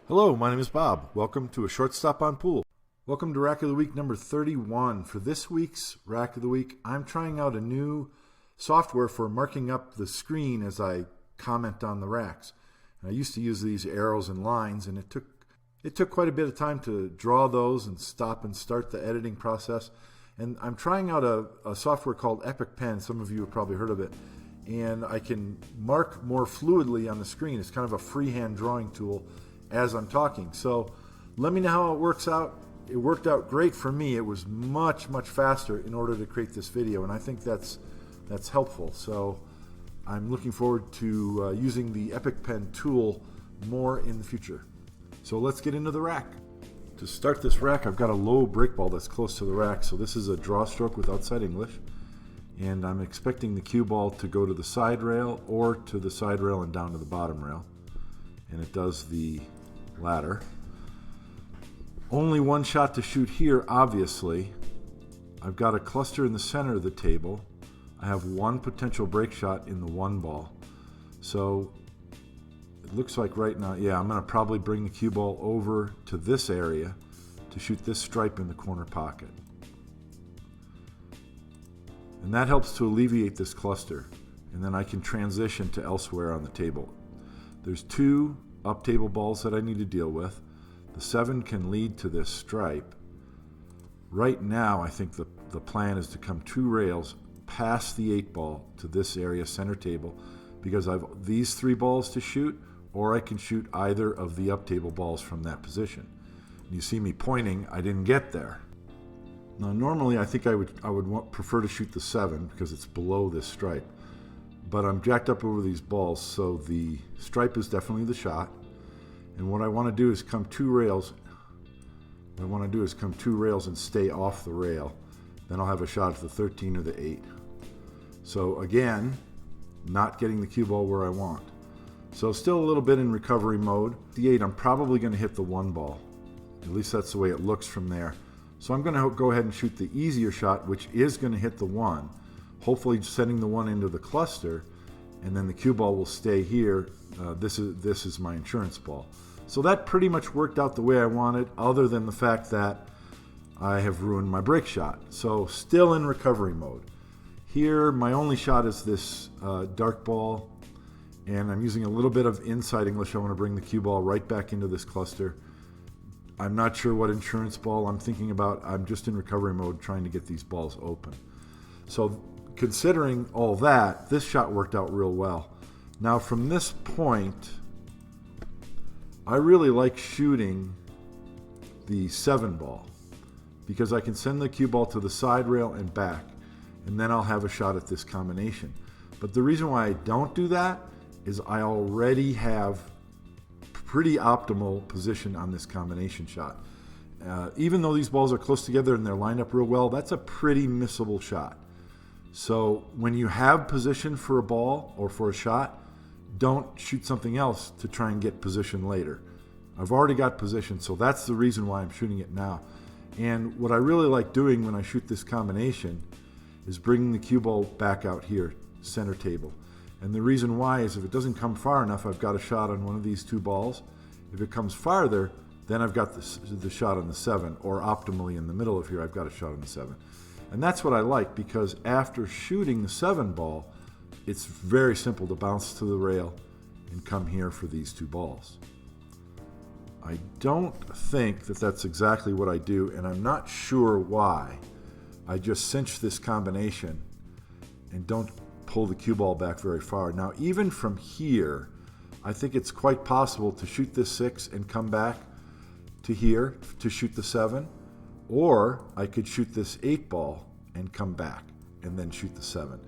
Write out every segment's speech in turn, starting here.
Hello, my name is Bob. Welcome to a short stop on pool. Welcome to Rack of the Week number 31. For this week's Rack of the Week, I'm trying out a new software for marking up the screen as I comment on the racks. And I used to use these arrows and lines, and it took quite a bit of time to draw those and stop and start the editing process. And I'm trying out a software called Epic Pen. Some of you have probably heard of it. And I can mark more fluidly on the screen. It's kind of a freehand drawing tool as I'm talking. So let me know how it works out. It worked out great for me. It was much faster in order to create this video, and I think that's helpful. So I'm looking forward to using the Epic Pen tool more in the future. So let's get into the rack. To start this rack, I've got a low break ball that's close to the rack. So this is a draw stroke with outside English, and I'm expecting the cue ball to go to the side rail or to the side rail and down to the bottom rail, and it does the latter. Only one shot to shoot here, obviously. I've got a cluster in the center of the table. I have one potential break shot in the one ball. So it looks like right now, yeah, I'm going to probably bring the cue ball over to this area to shoot this stripe in the corner pocket. And that helps to alleviate this cluster. And then I can transition to elsewhere on the table. There's two up table balls that I need to deal with. The 7 can lead to this stripe. Right now, I think the plan is to come 2 rails past the 8 ball to this area, center table, because I've these 3 balls to shoot, or I can shoot either of the up table balls from that position. You see me pointing, I didn't get there. Now normally I think I would prefer to shoot the 7 because it's below this stripe. But I'm jacked up over these balls, so the stripe is definitely the shot. And what I want to do is come 2 rails. What I want to do is come 2 rails and stay off the rail. Then I'll have a shot at the 13 or the 8. So again, not getting the cue ball where I want. So still a little bit in recovery mode. The 8, I'm probably going to hit the 1 ball. At least that's the way it looks from there. So I'm going to go ahead and shoot the easier shot, which is going to hit the 1. Hopefully sending the 1 into the cluster, and then the cue ball will stay here. This is my insurance ball. So that pretty much worked out the way I wanted, other than the fact that I have ruined my break shot. So still in recovery mode. Here, my only shot is this dark ball, and I'm using a little bit of inside English. I want to bring the cue ball right back into this cluster. I'm not sure what insurance ball I'm thinking about. I'm just in recovery mode trying to get these balls open. So considering all that, this shot worked out real well. Now from this point, I really like shooting the 7 ball because I can send the cue ball to the side rail and back, and then I'll have a shot at this combination. But the reason why I don't do that is I already have pretty optimal position on this combination shot. Even though these balls are close together and they're lined up real well, that's a pretty missable shot. So when you have position for a ball or for a shot, don't shoot something else to try and get position later. I've already got position, so that's the reason why I'm shooting it now. And what I really like doing when I shoot this combination is bringing the cue ball back out here, center table. And the reason why is if it doesn't come far enough, I've got a shot on one of these 2 balls. If it comes farther, then I've got the shot on the 7, or optimally in the middle of here, I've got a shot on the 7. And that's what I like, because after shooting the 7 ball, it's very simple to bounce to the rail and come here for these 2 balls. I don't think that that's exactly what I do, and I'm not sure why. I just cinch this combination and don't pull the cue ball back very far. Now, even from here, I think it's quite possible to shoot this 6 and come back to here to shoot the 7, or I could shoot this 8 ball and come back and then shoot the 7.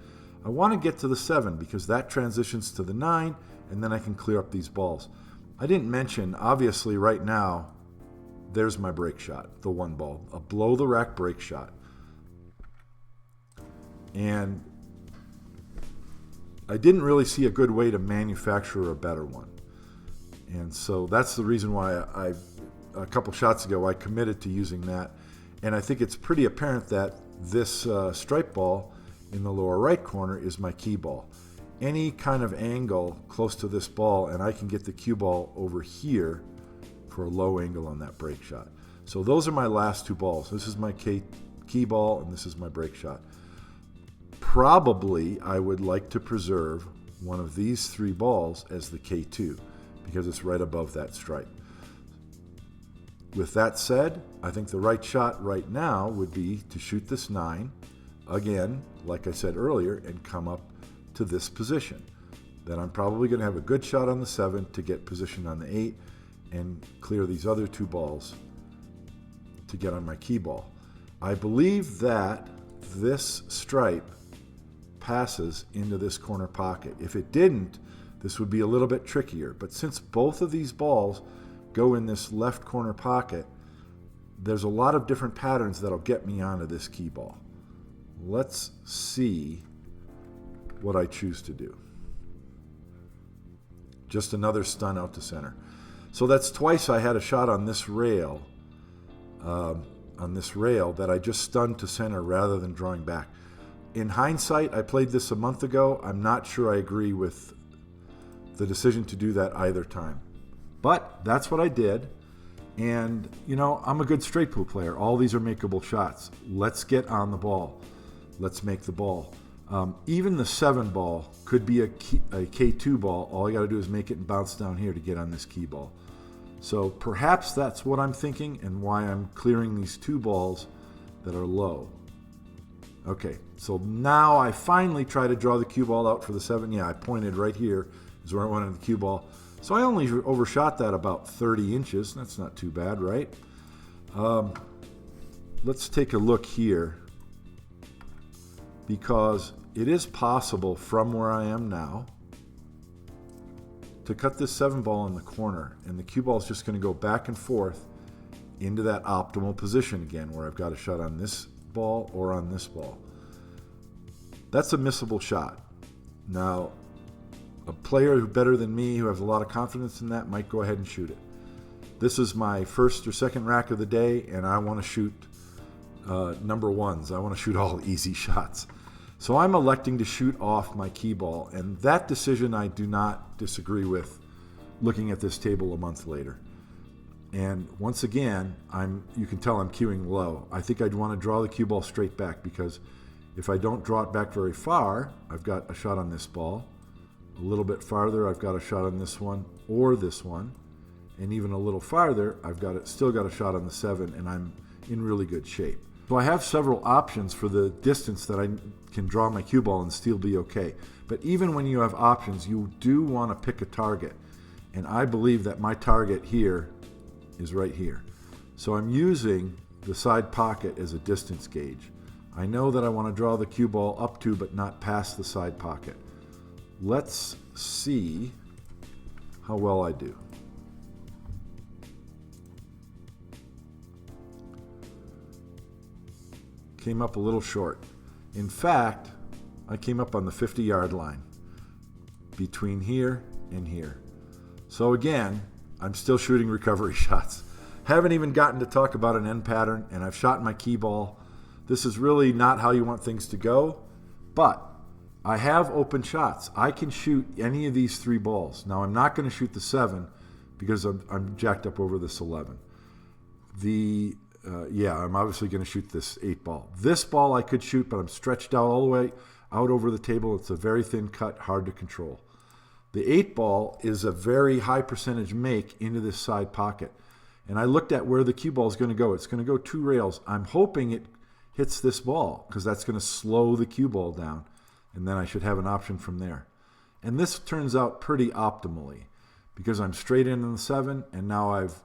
I want to get to the 7 because that transitions to the 9, and then I can clear up these balls. I didn't mention, obviously right now, there's my break shot, the 1 ball, a below the rack break shot. And I didn't really see a good way to manufacture a better one. And so that's the reason why a couple shots ago, I committed to using that. And I think it's pretty apparent that this stripe ball in the lower right corner is my key ball. Any kind of angle close to this ball, and I can get the cue ball over here for a low angle on that break shot. So those are my last two balls. This is my key ball, and this is my break shot. Probably I would like to preserve one of these three balls as the K2 because it's right above that stripe. With that said, I think the right shot right now would be to shoot this 9, again, like I said earlier, and come up to this position. Then I'm probably going to have a good shot on the 7 to get positioned on the 8 and clear these other two balls to get on my key ball. I believe that this stripe passes into this corner pocket. If it didn't, this would be a little bit trickier. But since both of these balls go in this left corner pocket, there's a lot of different patterns that'll get me onto this key ball. Let's see what I choose to do. Just another stun out to center. So that's twice I had a shot on this rail, that I just stunned to center rather than drawing back. In hindsight, I played this a month ago. I'm not sure I agree with the decision to do that either time. But that's what I did. And, you know, I'm a good straight pool player. All these are makeable shots. Let's get on the ball. Let's make the ball. Even the 7 ball could be a K2 ball. All I got to do is make it and bounce down here to get on this key ball. So perhaps that's what I'm thinking and why I'm clearing these 2 balls that are low. Okay, so now I finally try to draw the cue ball out for the 7. Yeah, I pointed right here is where I wanted the cue ball. So I only overshot that about 30 inches. That's not too bad, right? Let's take a look here, because it is possible from where I am now to cut this 7 ball in the corner, and the cue ball is just going to go back and forth into that optimal position again, where I've got a shot on this ball or on this ball. That's a missable shot. Now, a player who better than me, who has a lot of confidence in that, might go ahead and shoot it. This is my first or second rack of the day, and I want to shoot number ones. I want to shoot all easy shots. So I'm electing to shoot off my key ball, and that decision I do not disagree with looking at this table a month later. And once again, you can tell I'm cueing low. I think I'd want to draw the cue ball straight back, because if I don't draw it back very far, I've got a shot on this ball. A little bit farther, I've got a shot on this one or this one. And even a little farther, I've still got a shot on the 7, and I'm in really good shape. So I have several options for the distance that I can draw my cue ball and still be okay. But even when you have options, you do want to pick a target. And I believe that my target here is right here. So I'm using the side pocket as a distance gauge. I know that I want to draw the cue ball up to, but not past the side pocket. Let's see how well I do. Came up a little short. In fact, I came up on the 50-yard line between here and here. So again, I'm still shooting recovery shots. Haven't even gotten to talk about an end pattern, and I've shot my key ball. This is really not how you want things to go, but I have open shots. I can shoot any of these 3 balls. Now, I'm not going to shoot the 7 because I'm jacked up over this 11. I'm obviously going to shoot this 8 ball. This ball I could shoot, but I'm stretched out all the way out over the table. It's a very thin cut, hard to control. The 8 ball is a very high percentage make into this side pocket. And I looked at where the cue ball is going to go. It's going to go 2 rails. I'm hoping it hits this ball, because that's going to slow the cue ball down. And then I should have an option from there. And this turns out pretty optimally, because I'm straight in on the 7, and now I've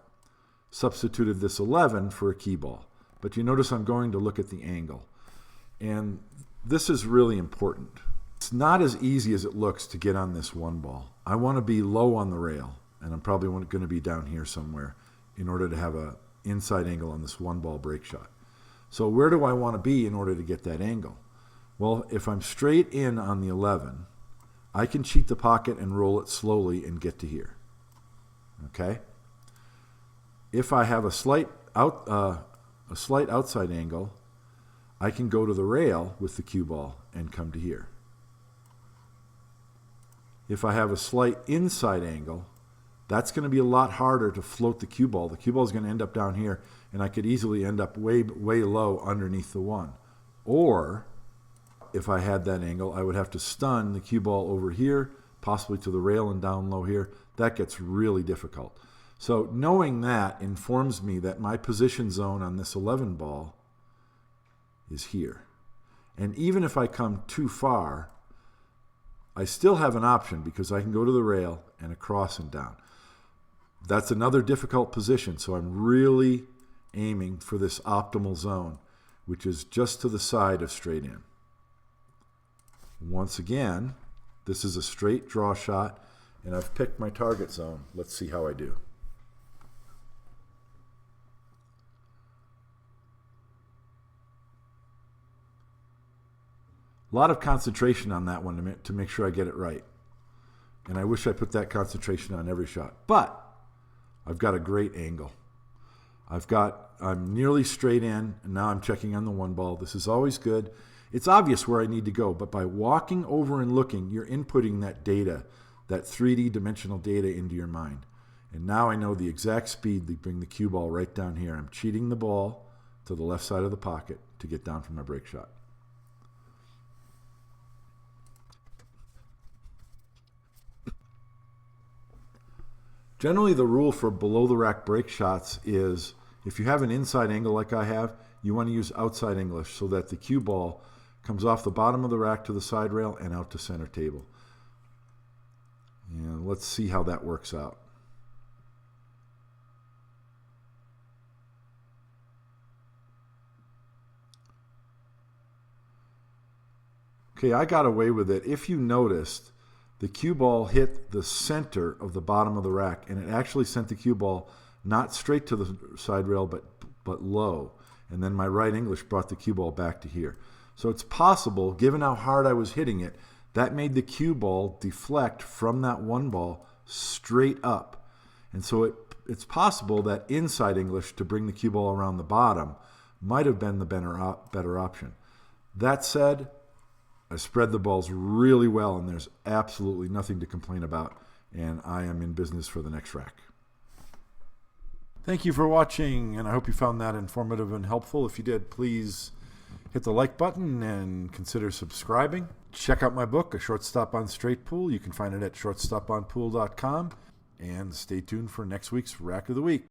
substituted this 11 for a key ball. But you notice I'm going to look at the angle. And this is really important. It's not as easy as it looks to get on this 1 ball. I want to be low on the rail, and I'm probably going to be down here somewhere in order to have an inside angle on this 1 ball break shot. So where do I want to be in order to get that angle? Well, if I'm straight in on the 11, I can cheat the pocket and roll it slowly and get to here. Okay? If I have a slight outside angle, I can go to the rail with the cue ball and come to here. If I have a slight inside angle, that's going to be a lot harder to float the cue ball. The cue ball is going to end up down here, and I could easily end up way low underneath the 1. Or if I had that angle, I would have to stun the cue ball over here, possibly to the rail and down low here. That gets really difficult. So knowing that informs me that my position zone on this 11 ball is here. And even if I come too far, I still have an option because I can go to the rail and across and down. That's another difficult position, so I'm really aiming for this optimal zone, which is just to the side of straight in. Once again, this is a straight draw shot, and I've picked my target zone. Let's see how I do. A lot of concentration on that one to make sure I get it right. And I wish I put that concentration on every shot. But I've got a great angle. I'm nearly straight in, and now I'm checking on the 1 ball. This is always good. It's obvious where I need to go, but by walking over and looking, you're inputting that data, that 3D dimensional data into your mind. And now I know the exact speed to bring the cue ball right down here. I'm cheating the ball to the left side of the pocket to get down from my break shot. Generally, the rule for below the rack break shots is if you have an inside angle like I have, you want to use outside English so that the cue ball comes off the bottom of the rack to the side rail and out to center table. And let's see how that works out. Okay, I got away with it. If you noticed, the cue ball hit the center of the bottom of the rack, and it actually sent the cue ball not straight to the side rail, but low. And then my right English brought the cue ball back to here. So it's possible, given how hard I was hitting it, that made the cue ball deflect from that 1 ball straight up. And so it's possible that inside English to bring the cue ball around the bottom might have been the better option. That said, I spread the balls really well, and there's absolutely nothing to complain about, and I am in business for the next rack. Thank you for watching, and I hope you found that informative and helpful. If you did, please hit the like button and consider subscribing. Check out my book, A Short Stop on Straight Pool. You can find it at shortstoponpool.com, and stay tuned for next week's Rack of the Week.